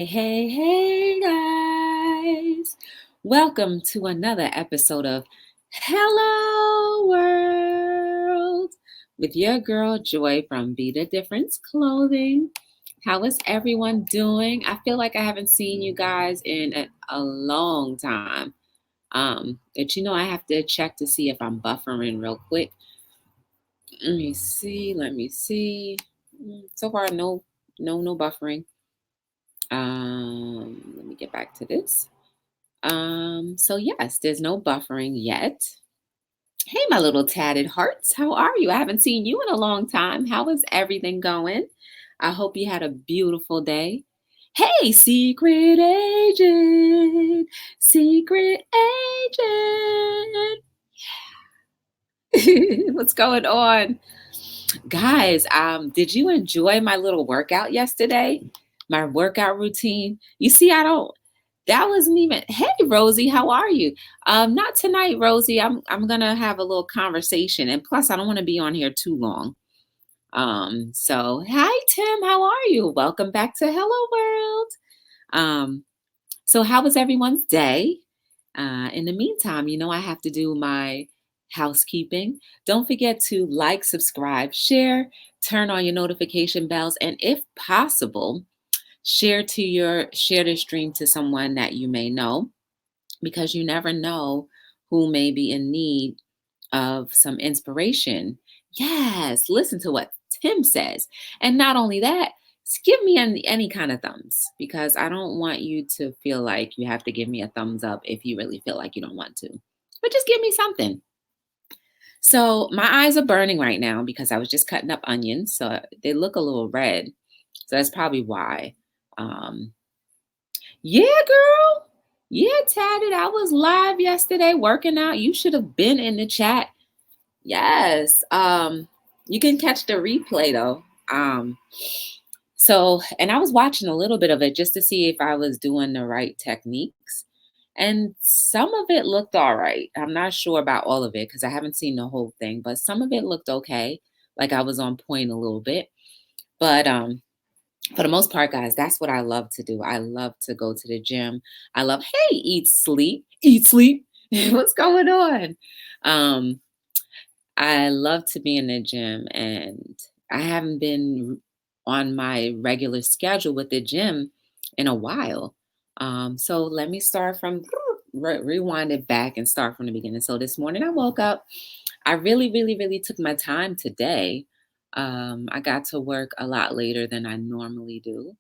Hey, guys. Welcome to another episode of Hello World with your girl Joy from Be the Difference Clothing. How is everyone doing? I feel like I haven't seen you guys in a long time. But I have to check to see if I'm buffering real quick. Let me see. So far, no buffering. Let me get back to this. So yes, there's no buffering yet. Hey, my little tatted hearts, how are you? I haven't seen you in a long time. How is everything going? I hope you had a beautiful day. Hey, secret agent. What's going on? Guys, did you enjoy my little workout yesterday? My workout routine? You see, that wasn't even, hey Rosie, how are you? Not tonight, Rosie. I'm gonna have a little conversation. And plus I don't want to be on here too long. So hi Tim, how are you? Welcome back to Hello World. So how was everyone's day? In the meantime, I have to do my housekeeping. Don't forget to like, subscribe, share, turn on your notification bells, and if possible, share this stream to someone that you may know, because you never know who may be in need of some inspiration. Yes, listen to what Tim says. And not only that, give me any kind of thumbs, because I don't want you to feel like you have to give me a thumbs up if you really feel like you don't want to. But just give me something. So my eyes are burning right now because I was just cutting up onions. So they look a little red. So that's probably why. Um, yeah, girl. Yeah, Tatted. I was live yesterday working out. You should have been in the chat. Yes. You can catch the replay though. And I was watching a little bit of it just to see if I was doing the right techniques. And some of it looked all right. I'm not sure about all of it because I haven't seen the whole thing, but some of it looked okay. Like I was on point a little bit. But for the most part, guys, that's what I love to do. I love to go to the gym. I love, hey, eat, sleep. What's going on? Um, I love to be in the gym, and I haven't been on my regular schedule with the gym in a while. So let me start from rewind it back and start from the beginning. So this morning I woke up. I really, really, really took my time today. I got to work a lot later than I normally do.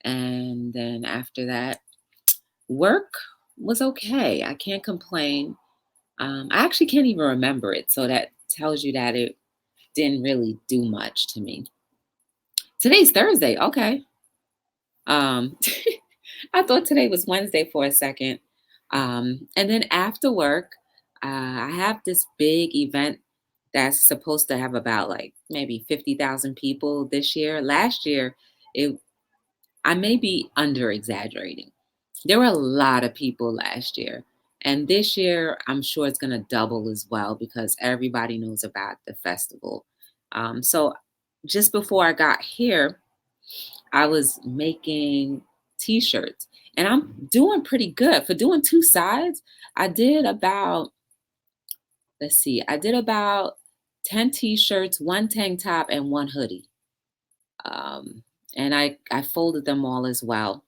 And then after that, work was okay. I can't complain. I actually can't even remember it. So that tells you that it didn't really do much to me. Today's Thursday. Okay. Um, I thought today was Wednesday for a second. And then after work, I have this big event that's supposed to have about like maybe 50,000 people this year. Last year, it I may be under exaggerating. There were a lot of people last year. And this year, I'm sure it's going to double as well because everybody knows about the festival. So just before I got here, I was making t-shirts, and I'm doing pretty good. For doing two sides, I did about, I did about 10 t-shirts, one tank top, and one hoodie. Um, and I folded them all as well.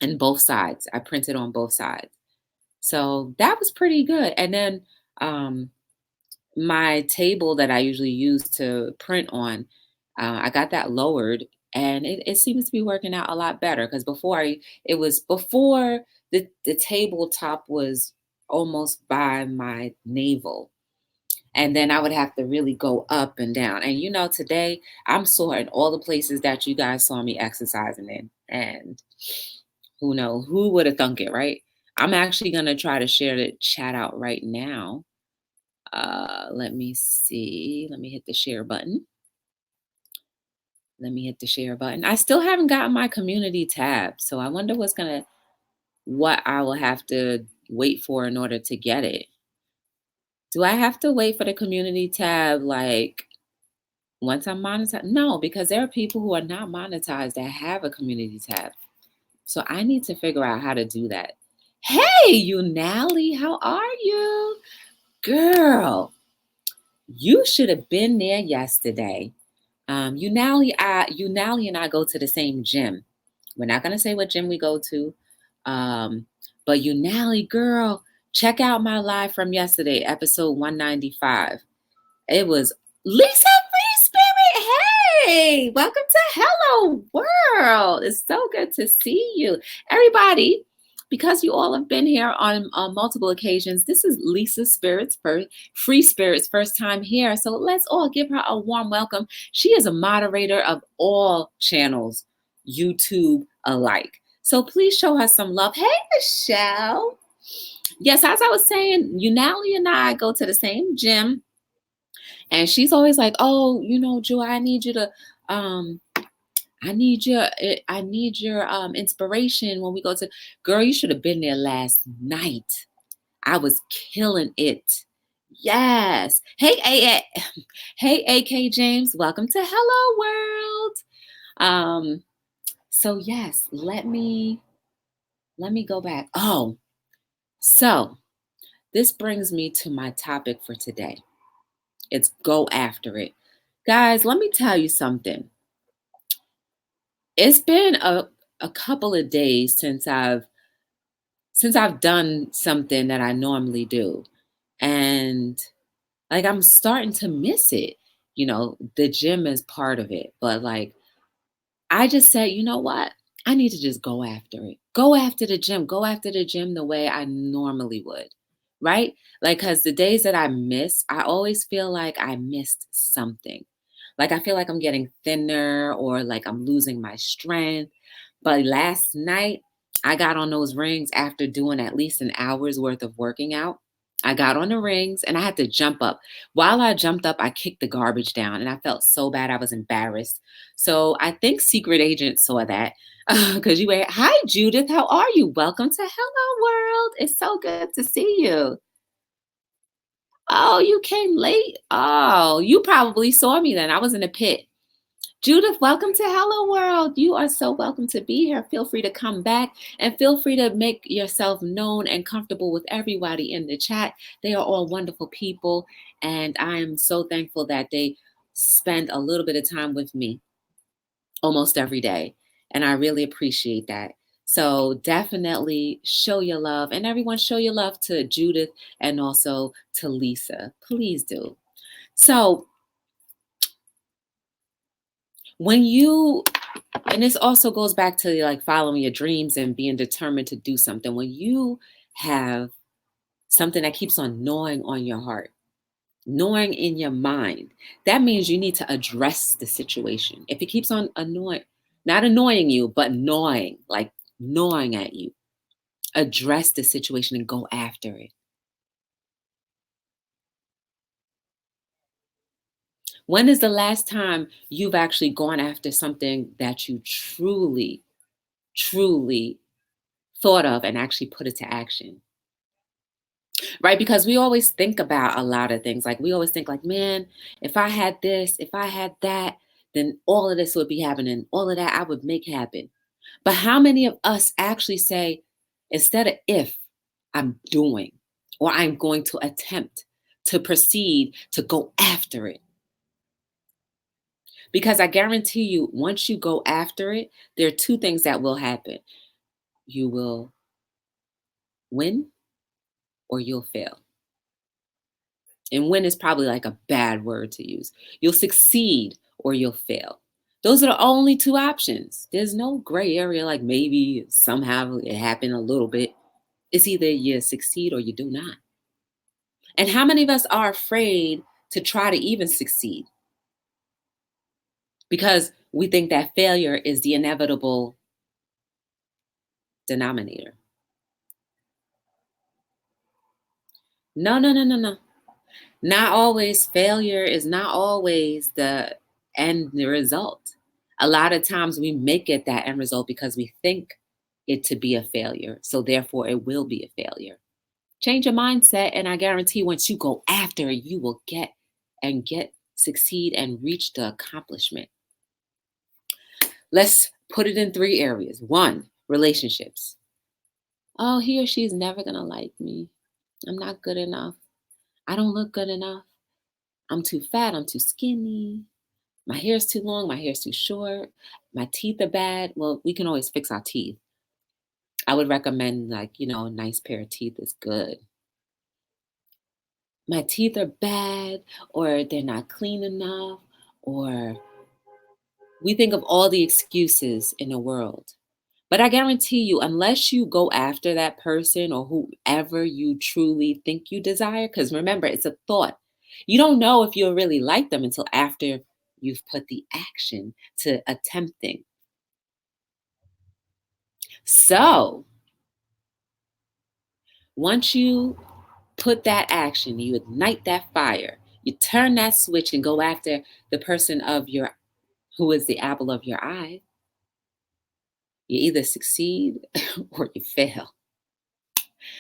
And both sides. I printed on both sides. So that was pretty good. And then my table that I usually use to print on, I got that lowered, and it seems to be working out a lot better because it was before the tabletop was almost by my navel. And then I would have to really go up and down. And today I'm sore in all the places that you guys saw me exercising in. And who would have thunk it, right? I'm actually going to try to share the chat out right now. Let me see. Let me hit the share button. I still haven't gotten my community tab, so I wonder what I will have to wait for in order to get it. Do I have to wait for the community tab like once I'm monetized? No, because there are people who are not monetized that have a community tab. So I need to figure out how to do that. Hey, Unali, how are you? Girl, you should have been there yesterday. Unali and I go to the same gym. We're not gonna say what gym we go to. Um, but Unali, girl, check out my live from yesterday, episode 195. It was Lisa Free Spirit. Hey, welcome to Hello World. It's so good to see you. Everybody, because you all have been here on multiple occasions, this is Lisa Spirit's first, Free Spirit's first time here. So let's all give her a warm welcome. She is a moderator of all channels, YouTube alike. So please show her some love. Hey, Michelle. Yes, as I was saying, Unali and I go to the same gym. And she's always like, "Oh, Joy, I need you to, um, I need your inspiration when we go to." Girl, you should have been there last night. I was killing it. Yes. Hey, hey, AK James, welcome to Hello World. So yes, let me go back. Oh, so this brings me to my topic for today. It's go after it. Guys, let me tell you something. It's been a couple of days since I've done something that I normally do. And like I'm starting to miss it. The gym is part of it, but like I just said, you know what? I need to just go after it. Go after the gym. Go after the gym the way I normally would. Right? Like, because the days that I miss, I always feel like I missed something. Like, I feel like I'm getting thinner or like I'm losing my strength. But last night, I got on those rings after doing at least an hour's worth of working out. I got on the rings and I had to jump up. While I jumped up, I kicked the garbage down and I felt so bad. I was embarrassed. So I think Secret Agent saw that because you were, hi, Judith, how are you? Welcome to Hello World. It's so good to see you. Oh, you came late. Oh, you probably saw me then. I was in the pit. Judith, welcome to Hello World. You are so welcome to be here. Feel free to come back and feel free to make yourself known and comfortable with everybody in the chat. They are all wonderful people, and I am so thankful that they spend a little bit of time with me almost every day. And I really appreciate that. So definitely show your love, and everyone show your love to Judith and also to Lisa. Please do. So when you, and this also goes back to like following your dreams and being determined to do something. When you have something that keeps on gnawing on your heart, gnawing in your mind, that means you need to address the situation. If it keeps on annoying, not annoying you, but gnawing, like gnawing at you, address the situation and go after it. When is the last time you've actually gone after something that you truly, truly thought of and actually put it to action? Right? Because we always think about a lot of things. Like we always think like, man, if I had this, if I had that, then all of this would be happening. All of that I would make happen. But how many of us actually say, instead of if, I'm doing, or I'm going to attempt to proceed to go after it? Because I guarantee you, once you go after it, there are two things that will happen. You will win or you'll fail. And win is probably like a bad word to use. You'll succeed or you'll fail. Those are the only two options. There's no gray area like maybe somehow it happened a little bit. It's either you succeed or you do not. And how many of us are afraid to try to even succeed? Because we think that failure is the inevitable denominator. No, no, no, no, no. Not always. Failure is not always the end result. A lot of times we make it that end result because we think it to be a failure. So therefore it will be a failure. Change your mindset, and I guarantee once you go after it, you will succeed and reach the accomplishment. Let's put it in three areas. One, Relationships. Oh, he or she is never going to like me. I'm not good enough. I don't look good enough. I'm too fat. I'm too skinny. My hair's too long. My hair's too short. My teeth are bad. Well, we can always fix our teeth. I would recommend, like, a nice pair of teeth is good. My teeth are bad, or they're not clean enough, or we think of all the excuses in the world. But I guarantee you, unless you go after that person or whoever you truly think you desire, because remember, it's a thought. You don't know if you'll really like them until after you've put the action to attempting. So once you put that action, you ignite that fire, you turn that switch and go after the person who is the apple of your eye, you either succeed or you fail.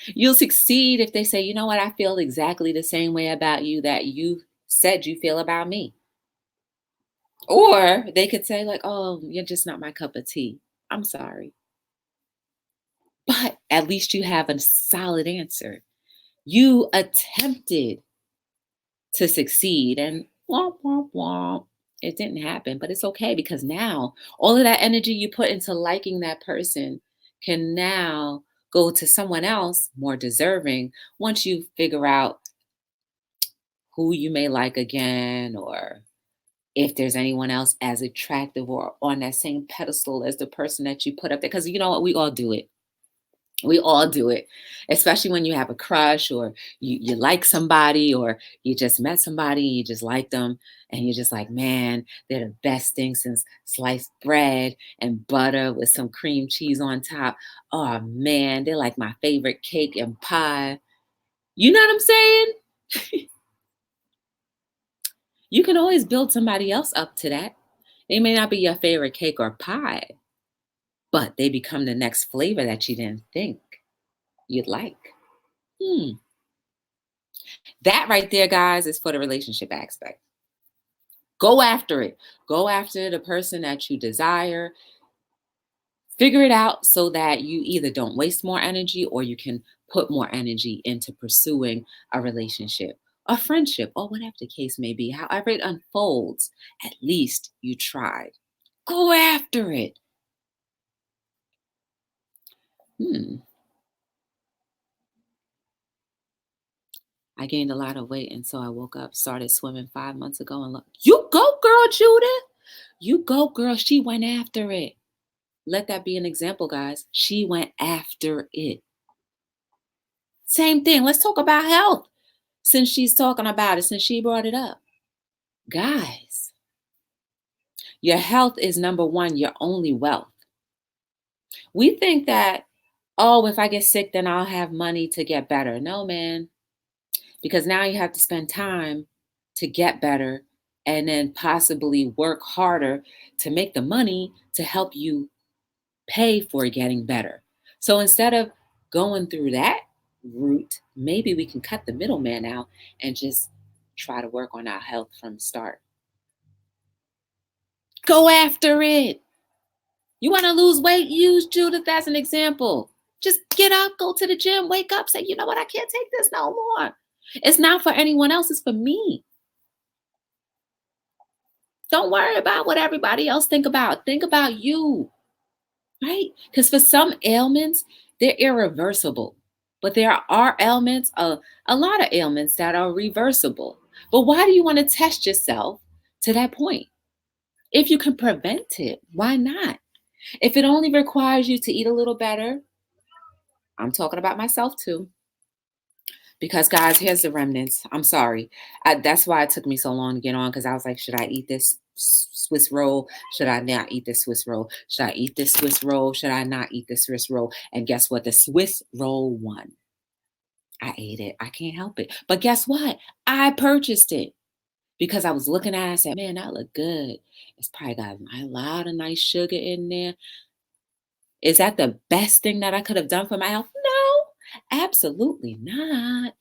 You'll succeed if they say, you know what, I feel exactly the same way about you that you said you feel about me. Or they could say, like, oh, you're just not my cup of tea. I'm sorry. But at least you have a solid answer. You attempted to succeed and womp, womp, womp. It didn't happen, but it's okay because now all of that energy you put into liking that person can now go to someone else more deserving once you figure out who you may like again, or if there's anyone else as attractive or on that same pedestal as the person that you put up there. Because you know what? We all do it. We all do it, especially when you have a crush or you like somebody or you just met somebody, you just like them, and you're just like, man, they're the best thing since sliced bread and butter with some cream cheese on top. Oh man, they're like my favorite cake and pie. You know what I'm saying? You can always build somebody else up to that. They may not be your favorite cake or pie, but they become the next flavor that you didn't think you'd like. Hmm. That right there, guys, is for the relationship aspect. Go after it. Go after the person that you desire. Figure it out so that you either don't waste more energy or you can put more energy into pursuing a relationship, a friendship, or whatever the case may be. However it unfolds, at least you tried. Go after it. Hmm. I gained a lot of weight, and so I woke up, started swimming 5 months ago, and look, you go, girl, Judith. You go, girl. She went after it. Let that be an example, guys. She went after it. Same thing. Let's talk about health. Since she's talking about it, since she brought it up. Guys, your health is number one, your only wealth. We think that, oh, if I get sick, then I'll have money to get better. No, man, because now you have to spend time to get better and then possibly work harder to make the money to help you pay for getting better. So instead of going through that route, maybe we can cut the middleman out and just try to work on our health from the start. Go after it. You want to lose weight? Use Judith as an example. Just get up, go to the gym, wake up, say, you know what? I can't take this no more. It's not for anyone else, it's for me. Don't worry about what everybody else think about. Think about you. Right? Because for some ailments, they're irreversible. But there are ailments, a lot of ailments that are reversible. But why do you want to test yourself to that point? If you can prevent it, why not? If it only requires you to eat a little better, I'm talking about myself too. Because, guys, here's the remnants. I'm sorry. That's why it took me so long to get on, because I was like, should I eat this Swiss roll? Should I not eat this Swiss roll? Should I eat this Swiss roll? Should I not eat this Swiss roll? And guess what? The Swiss roll won. I ate it. I can't help it. But guess what? I purchased it because I was looking at it and said, man, that look good. It's probably got a lot of nice sugar in there. Is that the best thing that I could have done for my health? No, absolutely not.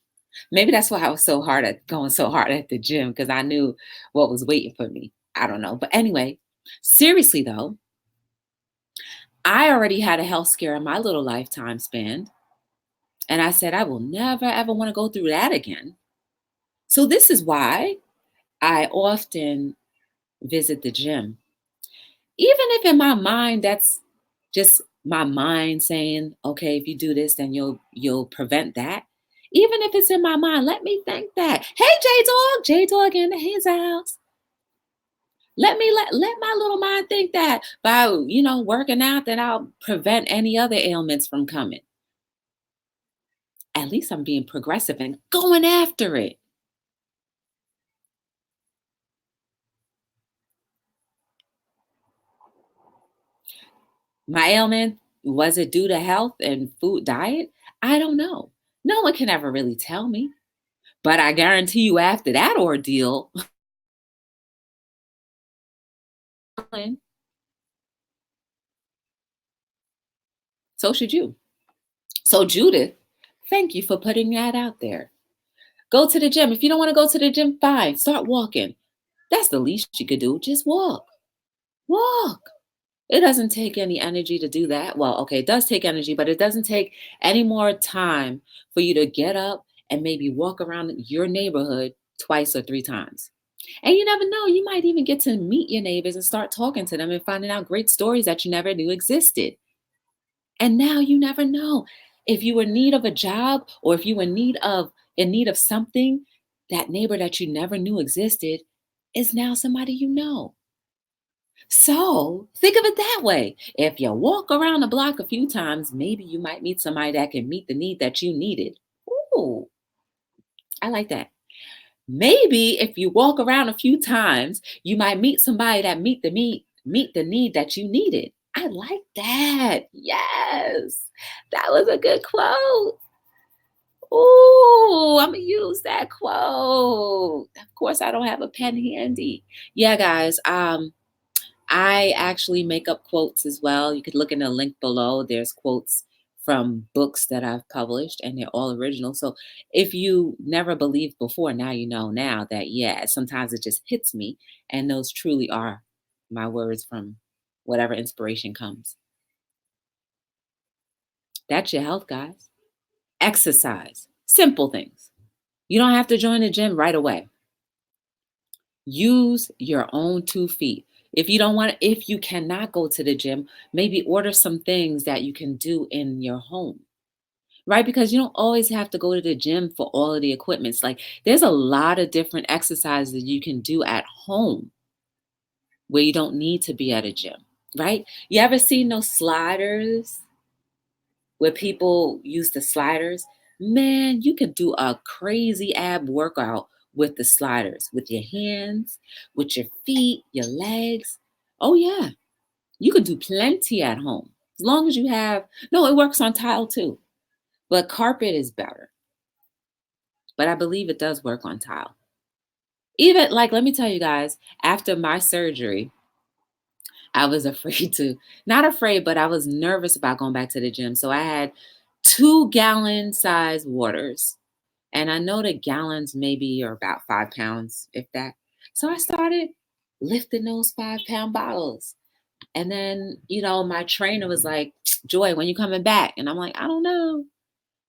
Maybe that's why I was going so hard at the gym, because I knew what was waiting for me. I don't know. But anyway, seriously though, I already had a health scare in my little lifetime span. And I said, I will never, ever want to go through that again. So this is why I often visit the gym. Even if in my mind that's just my mind saying, okay, if you do this, then you'll prevent that. Even if it's in my mind, let me think that. Hey, J Dog in his house. Let my little mind think that by working out that I'll prevent any other ailments from coming. At least I'm being progressive and going after it. My ailment, was it due to health and food diet? I don't know. No one can ever really tell me. But I guarantee you after that ordeal, so should you. So Judith, thank you for putting that out there. Go to the gym. If you don't want to go to the gym, fine. Start walking. That's the least you could do. Just walk. Walk. It doesn't take any energy to do that. Well, okay, it does take energy, but it doesn't take any more time for you to get up and maybe walk around your neighborhood twice or three times. And you never know, you might even get to meet your neighbors and start talking to them and finding out great stories that you never knew existed. And now you never know. If you were in need of a job or if you were in need of something, that neighbor that you never knew existed is now somebody you know. So think of it that way. If you walk around the block a few times, maybe you might meet somebody that can meet the need that you needed. Ooh, I like that. Maybe if you walk around a few times, you might meet somebody that meet the need that you needed. I like that. Yes. That was a good quote. Ooh, I'm gonna use that quote. Of course, I don't have a pen handy. Yeah, guys. I actually make up quotes as well. You could look in the link below. There's quotes from books that I've published, and they're all original. So if you never believed before, now you know now that, yeah, sometimes it just hits me. And those truly are my words from whatever inspiration comes. That's your health, guys. Exercise, simple things. You don't have to join the gym right away. Use your own 2 feet. If you cannot go to the gym, maybe order some things that you can do in your home, right? Because you don't always have to go to the gym for all of the equipments. Like there's a lot of different exercises you can do at home where you don't need to be at a gym, right? You ever seen those sliders where people use the sliders? Man, you could do a crazy ab workout with the sliders, with your hands, with your feet, your legs. Oh, yeah, you could do plenty at home as long as you have. No, it works on tile too, but carpet is better. But I believe it does work on tile. Even like, let me tell you guys, after my surgery, I was afraid to, not afraid, but I was nervous about going back to the gym. So I had 2 gallon size waters. And I know the gallons maybe are about 5 pounds, if that. So I started lifting those 5 pound bottles. And then, my trainer was like, Joy, when you coming back? And I'm like, I don't know.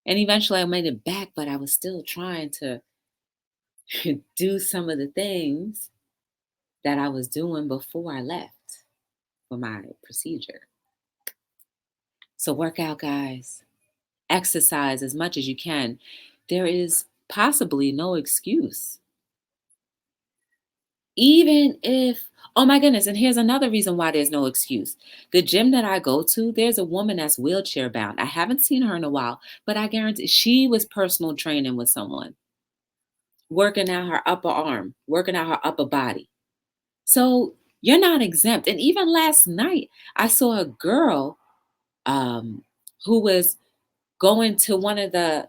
And eventually I made it back, but I was still trying to do some of the things that I was doing before I left for my procedure. So work out, guys. Exercise as much as you can. There is possibly no excuse. Even if, oh my goodness, and here's another reason why there's no excuse. The gym that I go to, there's a woman that's wheelchair bound. I haven't seen her in a while, but I guarantee she was personal training with someone, working out her upper arm, working out her upper body. So you're not exempt. And even last night, I saw a girl um, who was going to one of the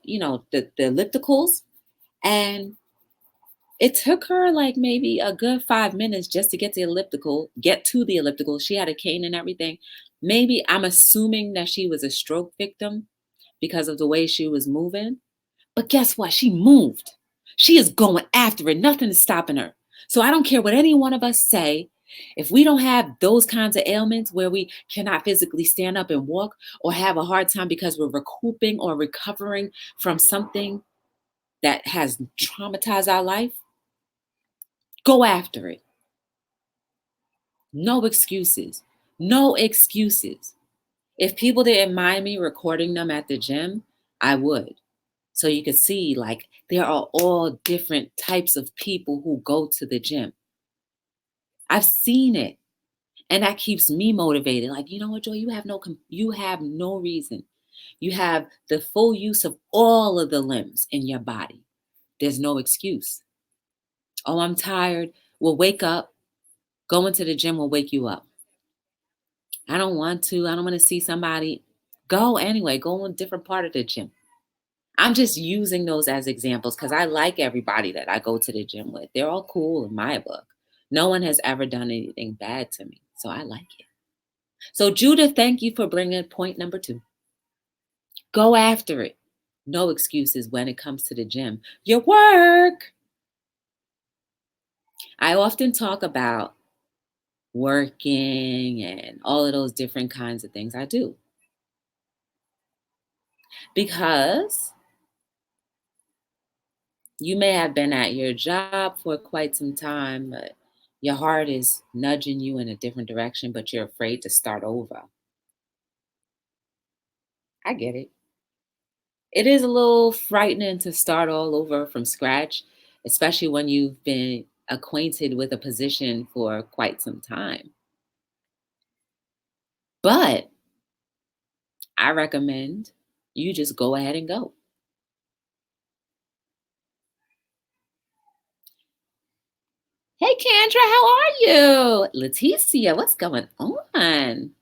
ellipticals, and it took her like maybe a good 5 minutes just to get to the elliptical. She had a cane and everything. Maybe I'm assuming that she was a stroke victim because of the way she was moving. But guess what? She moved. She is going after it. Nothing is stopping her. So I don't care what any one of us say. If we don't have those kinds of ailments where we cannot physically stand up and walk or have a hard time because we're recouping or recovering from something that has traumatized our life, go after it. No excuses. No excuses. If people didn't mind me recording them at the gym, I would. So you could see, like, there are all different types of people who go to the gym. I've seen it. And that keeps me motivated. Like, you know what, Joy, you have no reason. You have the full use of all of the limbs in your body. There's no excuse. Oh, I'm tired. Well, wake up. Going to the gym will wake you up. I don't want to. I don't want to see somebody. Go anyway. Go in a different part of the gym. I'm just using those as examples because I like everybody that I go to the gym with. They're all cool in my book. No one has ever done anything bad to me. So I like it. So, Judith, thank you for bringing point number 2. Go after it. No excuses when it comes to the gym. Your work. I often talk about working and all of those different kinds of things I do because you may have been at your job for quite some time, but your heart is nudging you in a different direction, but you're afraid to start over. I get it. It is a little frightening to start all over from scratch, especially when you've been acquainted with a position for quite some time. But I recommend you just go ahead and go. Hey, Kendra, how are you? Leticia, what's going on?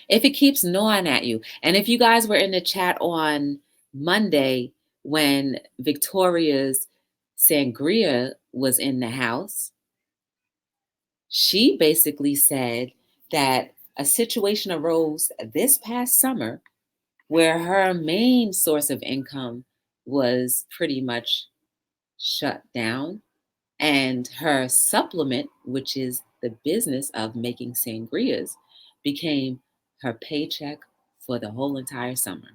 If it keeps gnawing at you, and if you guys were in the chat on Monday when Victoria's sangria was in the house, she basically said that a situation arose this past summer where her main source of income was pretty much shut down. And her supplement, which is the business of making sangrias, became her paycheck for the whole entire summer.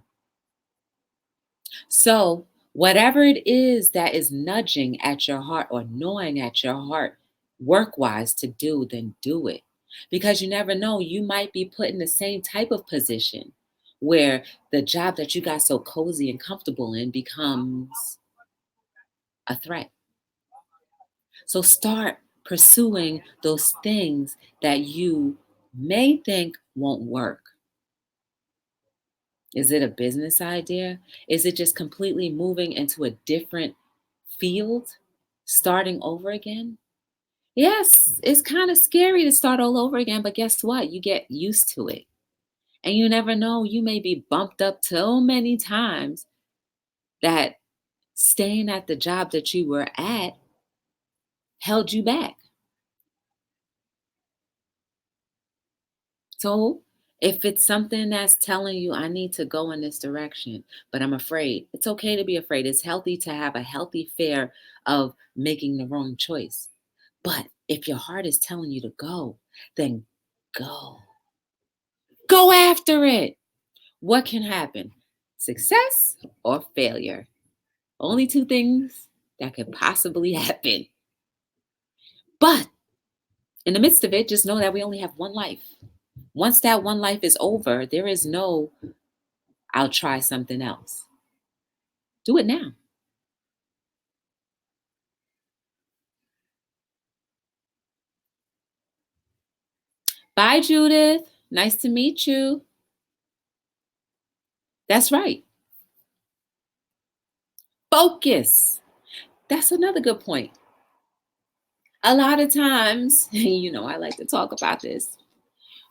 So, whatever it is that is nudging at your heart or gnawing at your heart, work wise to do, then do it. Because you never know, you might be put in the same type of position where the job that you got so cozy and comfortable in becomes a threat. So start pursuing those things that you may think won't work. Is it a business idea? Is it just completely moving into a different field, starting over again? Yes, it's kind of scary to start all over again, but guess what? You get used to it. And you never know, you may be bumped up so many times that staying at the job that you were at held you back. So if it's something that's telling you, I need to go in this direction, but I'm afraid, it's okay to be afraid. It's healthy to have a healthy fear of making the wrong choice. But if your heart is telling you to go, then go. Go after it. What can happen? Success or failure? Only 2 things that could possibly happen. But in the midst of it, just know that we only have one life. Once that one life is over, there is no I'll try something else. Do it now. Bye, Judith. Nice to meet you. That's right. Focus. That's another good point. A lot of times, I like to talk about this.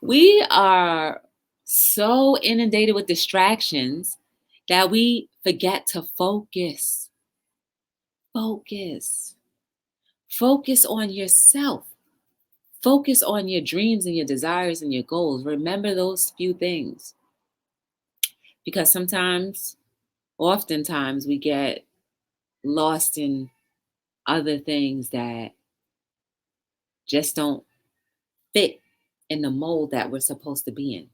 We are so inundated with distractions that we forget to focus. Focus. Focus on yourself. Focus on your dreams and your desires and your goals. Remember those few things. Because oftentimes, we get lost in other things that just don't fit in the mold that we're supposed to be in.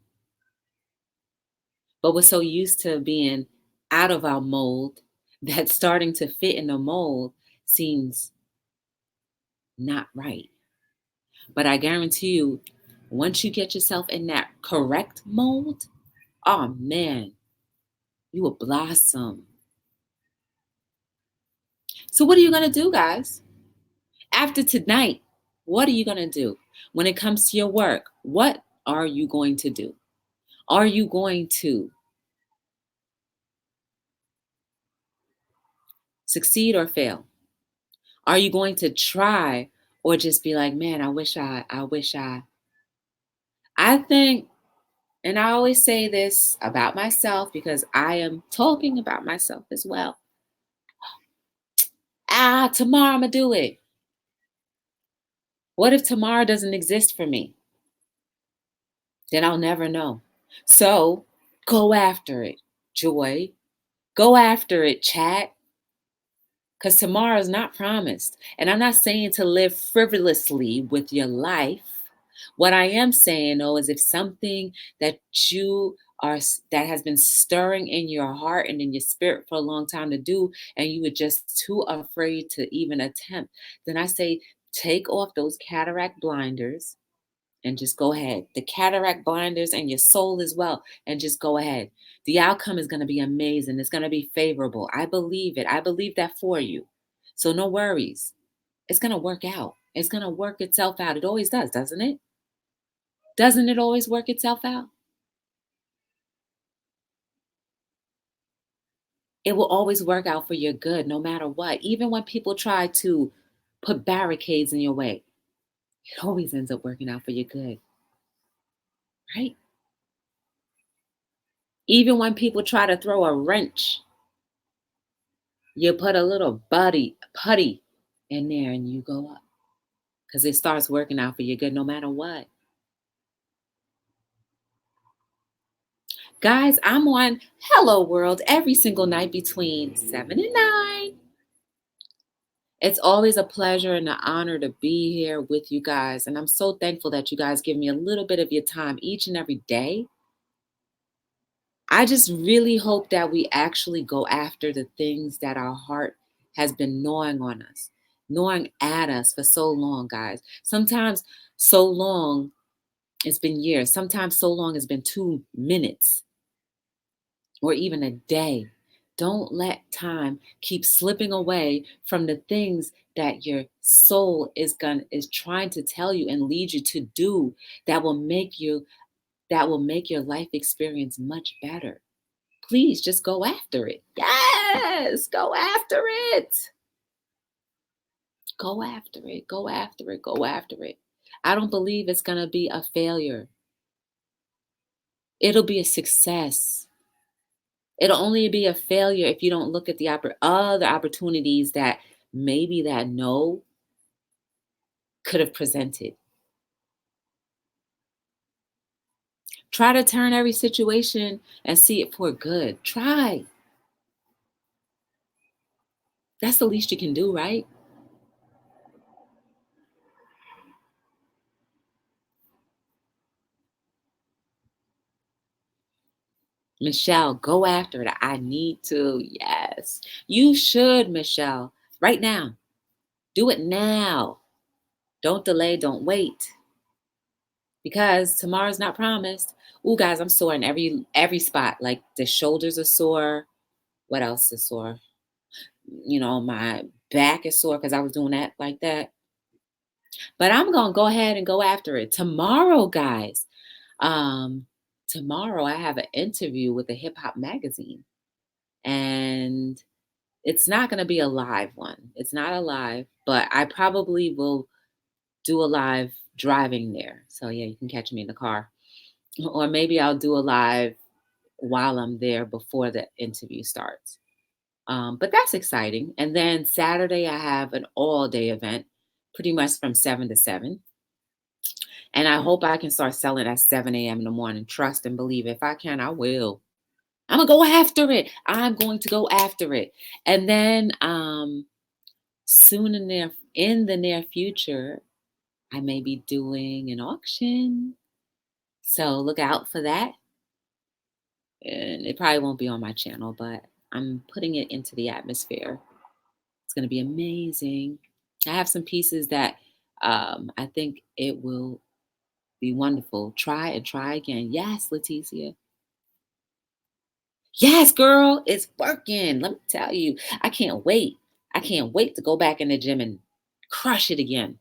But we're so used to being out of our mold that starting to fit in the mold seems not right. But I guarantee you, once you get yourself in that correct mold, oh man, you will blossom. So, what are you going to do, guys? After tonight, what are you going to do? When it comes to your work, what are you going to do? Are you going to succeed or fail? Are you going to try or just be like, man, I think, and I always say this about myself because I am talking about myself as well. Tomorrow I'm going to do it. What if tomorrow doesn't exist for me? Then I'll never know. So go after it, Joy. Go after it, chat. Because tomorrow is not promised. And I'm not saying to live frivolously with your life. What I am saying, though, is if something that you are that has been stirring in your heart and in your spirit for a long time to do, and you were just too afraid to even attempt, then I say take off those cataract blinders and just go ahead. The cataract blinders and your soul as well, and just go ahead. The outcome is going to be amazing. It's going to be favorable. I believe it. I believe that for you. So no worries. It's going to work out. It's going to work itself out. It always does, doesn't it? Doesn't it always work itself out? It will always work out for your good, no matter what. Even when people try to put barricades in your way, it always ends up working out for your good, right? Even when people try to throw a wrench, you put a little putty in there and you go up because it starts working out for your good no matter what. Guys, I'm on Hello World every single night between 7 and 9. It's always a pleasure and an honor to be here with you guys. And I'm so thankful that you guys give me a little bit of your time each and every day. I just really hope that we actually go after the things that our heart has been gnawing on us, gnawing at us for so long, guys. Sometimes so long, it's been years. Sometimes so long, it's been 2 minutes or even a day. Don't let time keep slipping away from the things that your soul is trying to tell you and lead you to do that will make your life experience much better. Please just go after it. Yes, go after it. Go after it. Go after it. Go after it. I don't believe it's going to be a failure. It'll be a success. It'll only be a failure if you don't look at the other opportunities that maybe that no could have presented. Try to turn every situation and see it for good. Try. That's the least you can do, right? Michelle, go after it. I need to. Yes. You should, Michelle. Right now. Do it now. Don't delay, don't wait. Because tomorrow's not promised. Ooh, guys, I'm sore in every spot. Like the shoulders are sore. What else is sore? My back is sore because I was doing that like that. But I'm gonna go ahead and go after it. Tomorrow, guys. Um, Tomorrow I have an interview with a hip hop magazine. And it's not going to be a live one. It's not a live, but I probably will do a live driving there. So yeah, you can catch me in the car. Or maybe I'll do a live while I'm there before the interview starts. But that's exciting. And then Saturday, I have an all day event, pretty much from 7 to 7. And I hope I can start selling at 7 a.m. in the morning. Trust and believe. If I can, I will. I'm going to go after it. I'm going to go after it. And then Soon in the near future, I may be doing an auction. So look out for that. And it probably won't be on my channel, but I'm putting it into the atmosphere. It's going to be amazing. I have some pieces that I think it will be wonderful. Try and try again. Yes, Leticia. Yes, girl, it's working. Let me tell you, I can't wait. I can't wait to go back in the gym and crush it again.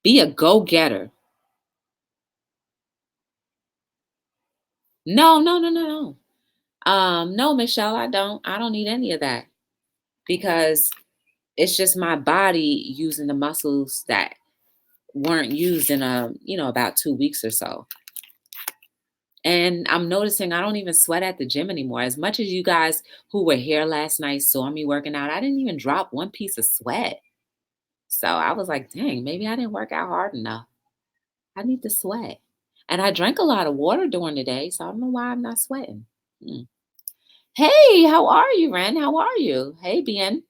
Be a go-getter. No, no, no, no, no. No, Michelle, I don't. I don't need any of that because it's just my body using the muscles that weren't used in about 2 weeks or so. And I'm noticing I don't even sweat at the gym anymore. As much as you guys who were here last night saw me working out, I didn't even drop one piece of sweat. So I was like, dang, maybe I didn't work out hard enough. I need to sweat. And I drank a lot of water during the day, so I don't know why I'm not sweating. Hmm. Hey, how are you, Ren? How are you? Hey, Bien.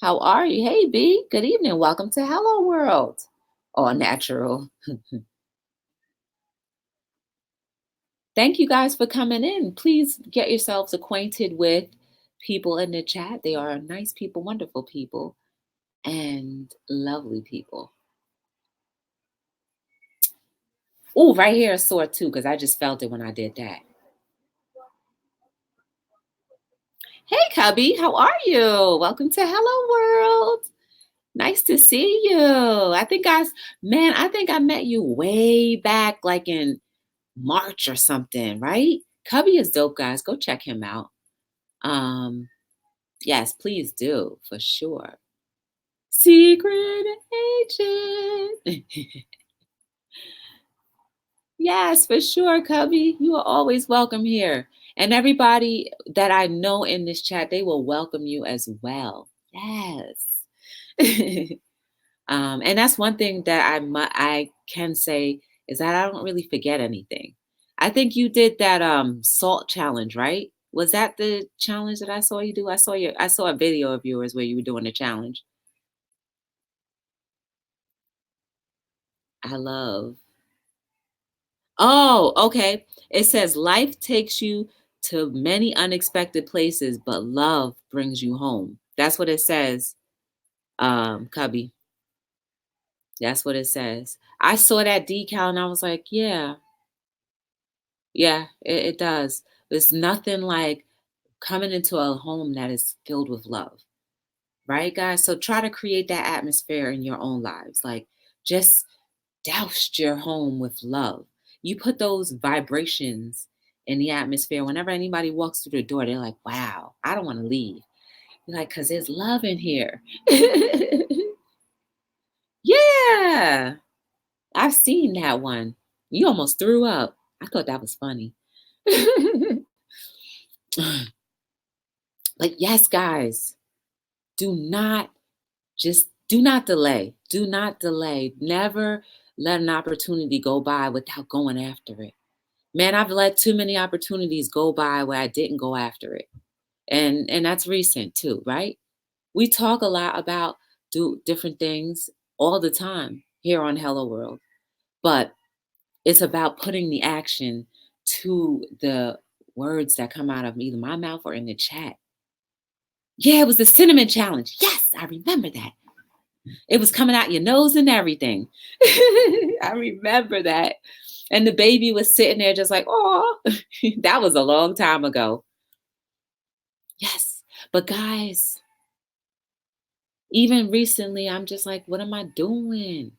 How are you? Hey, B. Good evening. Welcome to Hello World. Oh, natural. Thank you guys for coming in. Please get yourselves acquainted with people in the chat. They are nice people, wonderful people, and lovely people. Oh, right here is sore too, because I just felt it when I did that. Hey, Cubby, how are you? Welcome to Hello World. Nice to see you. I think I met you way back, like in March or something, right? Cubby is dope, guys. Go check him out. Yes, please do, for sure. Secret agent. Yes, for sure, Cubby. You are always welcome here. And everybody that I know in this chat, they will welcome you as well. Yes. And that's one thing that I can say is that I don't really forget anything. I think you did that salt challenge, right? Was that the challenge that I saw you do? I saw a video of yours where you were doing a challenge. I love. Oh, okay. It says life takes you to many unexpected places, but love brings you home. That's what it says, Cubby. That's what it says. I saw that decal and I was like, yeah, yeah, it does. There's nothing like coming into a home that is filled with love, right, guys? So try to create that atmosphere in your own lives. Like, just doused your home with love. You put those vibrations in the atmosphere. Whenever anybody walks through the door, they're like, wow, I don't want to leave. You're like, because there's love in here. Yeah, I've seen that one. You almost threw up. I thought that was funny. But yes, guys, do not do not delay. Do not delay. Never let an opportunity go by without going after it. Man, I've let too many opportunities go by where I didn't go after it. And that's recent too, right? We talk a lot about do different things all the time here on Hello World, but it's about putting the action to the words that come out of either my mouth or in the chat. Yeah, it was the cinnamon challenge. Yes, I remember that. It was coming out your nose and everything. I remember that. And the baby was sitting there just like, oh, that was a long time ago. Yes. But guys, even recently, I'm just like, what am I doing?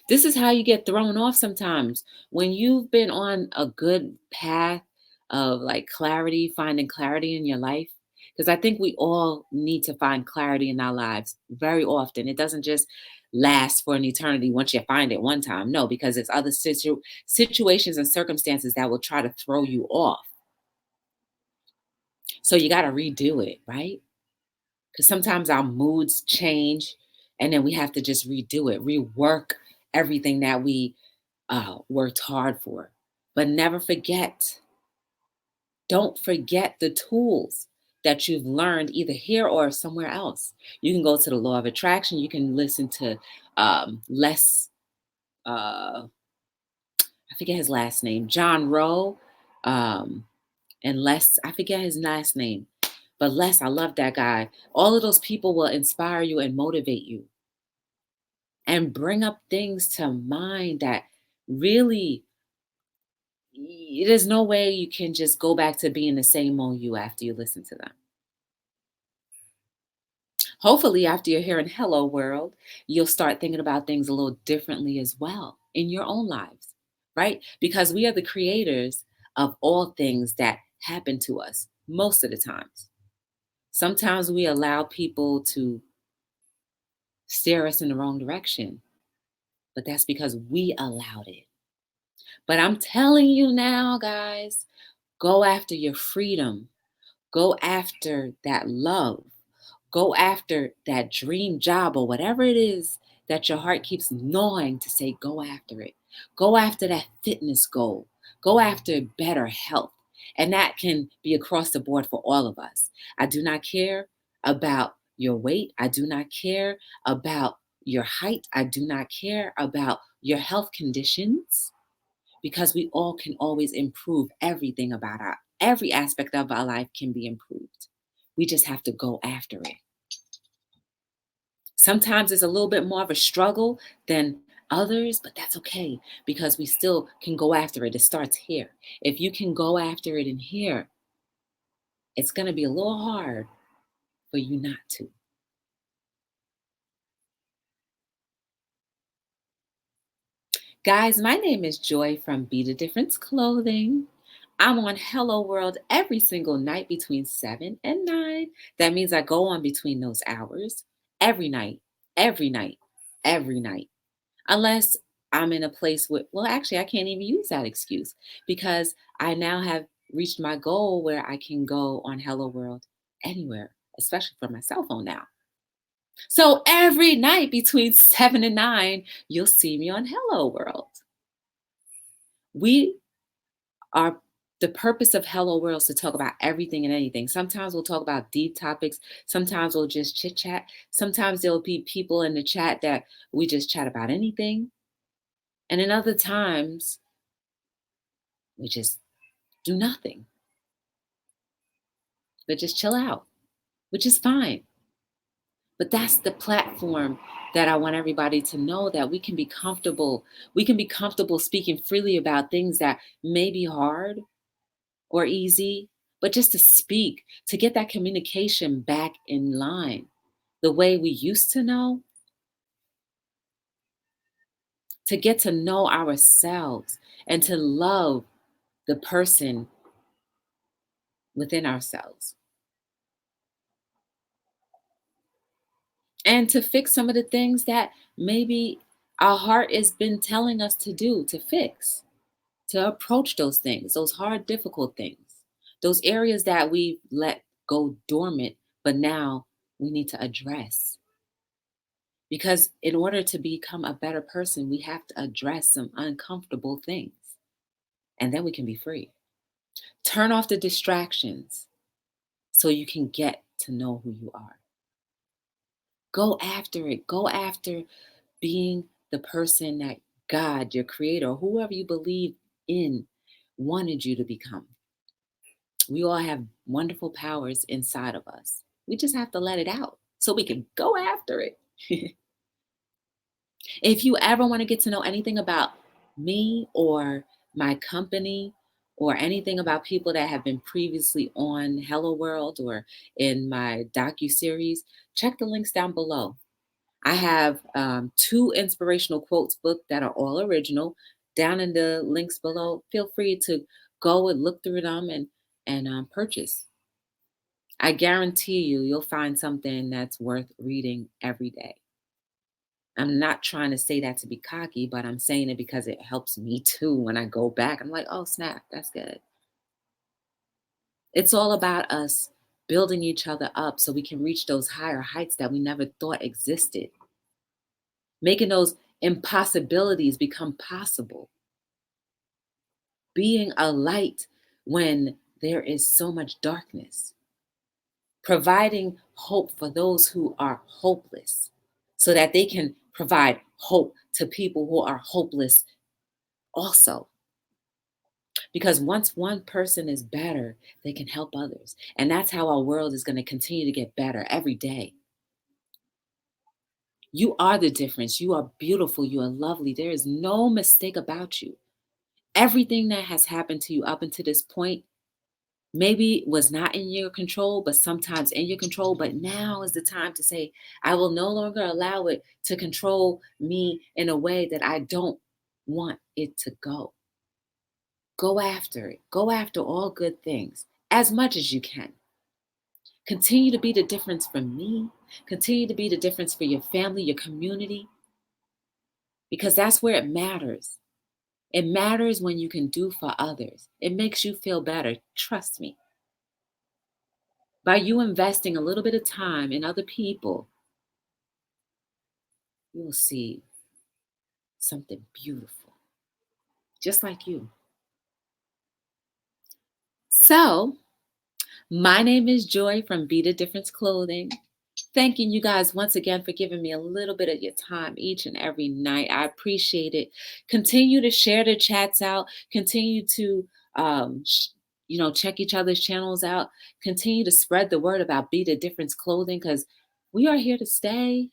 This is how you get thrown off sometimes. When you've been on a good path of like clarity, finding clarity in your life, because I think we all need to find clarity in our lives very often. It doesn't just last for an eternity once you find it one time. No, because it's other situations and circumstances that will try to throw you off. So you got to redo it, right? Because sometimes our moods change and then we have to just redo it, rework everything that we worked hard for. But never forget, don't forget the tools that you've learned either here or somewhere else. You can go to the law of attraction. You can listen to Les, I forget his last name, John Rowe, um, and Les, I forget his last name, but Les, I love that guy. All of those people will inspire you and motivate you and bring up things to mind that really, there's no way you can just go back to being the same old you after you listen to them. Hopefully, after you're hearing Hello World, you'll start thinking about things a little differently as well in your own lives, right? Because we are the creators of all things that happen to us most of the times. Sometimes we allow people to steer us in the wrong direction, but that's because we allowed it. But I'm telling you now, guys, go after your freedom, go after that love. Go after that dream job or whatever it is that your heart keeps gnawing to say, go after it. Go after that fitness goal. Go after better health. And that can be across the board for all of us. I do not care about your weight. I do not care about your height. I do not care about your health conditions because we all can always improve everything about every aspect of our life can be improved. We just have to go after it. Sometimes it's a little bit more of a struggle than others, but that's okay because we still can go after it. It starts here. If you can go after it in here, it's going to be a little hard for you not to. Guys, my name is Joy from Be the Difference Clothing. I'm on Hello World every single night between 7 and 9. That means I go on between those hours every night, every night, every night. Unless I'm in a place with, well, actually, I can't even use that excuse because I now have reached my goal where I can go on Hello World anywhere, especially for my cell phone now. So every night between 7 and 9, you'll see me on Hello World. We are the purpose of Hello World is to talk about everything and anything. Sometimes we'll talk about deep topics. Sometimes we'll just chit chat. Sometimes there'll be people in the chat that we just chat about anything. And in other times, we just do nothing, but just chill out, which is fine. But that's the platform that I want everybody to know that we can be comfortable. We can be comfortable speaking freely about things that may be hard or easy, but just to speak, to get that communication back in line the way we used to know, to get to know ourselves and to love the person within ourselves. And to fix some of the things that maybe our heart has been telling us to do, to fix, to approach those things, those hard, difficult things, those areas that we let go dormant, but now we need to address. Because in order to become a better person, we have to address some uncomfortable things, and then we can be free. Turn off the distractions so you can get to know who you are. Go after it. Go after being the person that God, your creator, whoever you believe in, wanted you to become. We all have wonderful powers inside of us. We just have to let it out so we can go after it. If you ever want to get to know anything about me or my company or anything about people that have been previously on Hello World or in my docu-series, check the links down below. I have two inspirational quotes book that are all original. Down in the links below, feel free to go and look through them and purchase. I guarantee you'll find something that's worth reading every day. I'm not trying to say that to be cocky, but I'm saying it because it helps me too when I go back. I'm like, oh, snap, that's good. It's all about us building each other up so we can reach those higher heights that we never thought existed, making those impossibilities become possible, being a light when there is so much darkness. providing hope for those who are hopeless so that they can provide hope to people who are hopeless also. Because once one person is better, they can help others. And that's how our world is going to continue to get better every day. You are the difference. You are beautiful. You are lovely. There is no mistake about you. Everything that has happened to you up until this point maybe was not in your control, but sometimes in your control. But now is the time to say, I will no longer allow it to control me in a way that I don't want it to go. Go after it. Go after all good things as much as you can. Continue to be the difference for me. Continue to be the difference for your family, your community, because that's where it matters. It matters when you can do for others. It makes you feel better. Trust me. By you investing a little bit of time in other people, you will see something beautiful, just like you. So, my name is Joy from Be the Difference Clothing. Thanking you guys once again for giving me a little bit of your time each and every night. I appreciate it. Continue to share the chats out. Continue to, check each other's channels out. Continue to spread the word about Be the Difference Clothing because we are here to stay.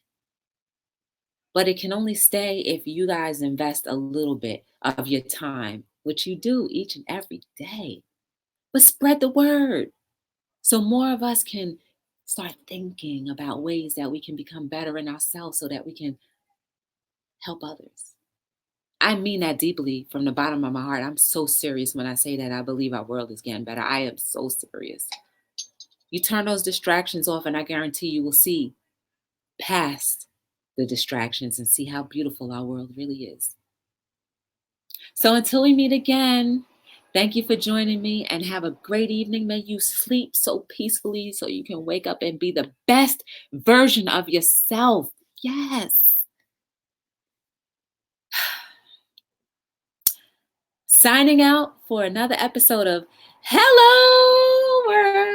But it can only stay if you guys invest a little bit of your time, which you do each and every day. But spread the word so more of us can start thinking about ways that we can become better in ourselves so that we can help others. I mean that deeply from the bottom of my heart. I'm so serious when I say that I believe our world is getting better. I am so serious. You turn those distractions off, and I guarantee you will see past the distractions and see how beautiful our world really is. So until we meet again, thank you for joining me and have a great evening. May you sleep so peacefully so you can wake up and be the best version of yourself. Yes. Signing out for another episode of Hello World.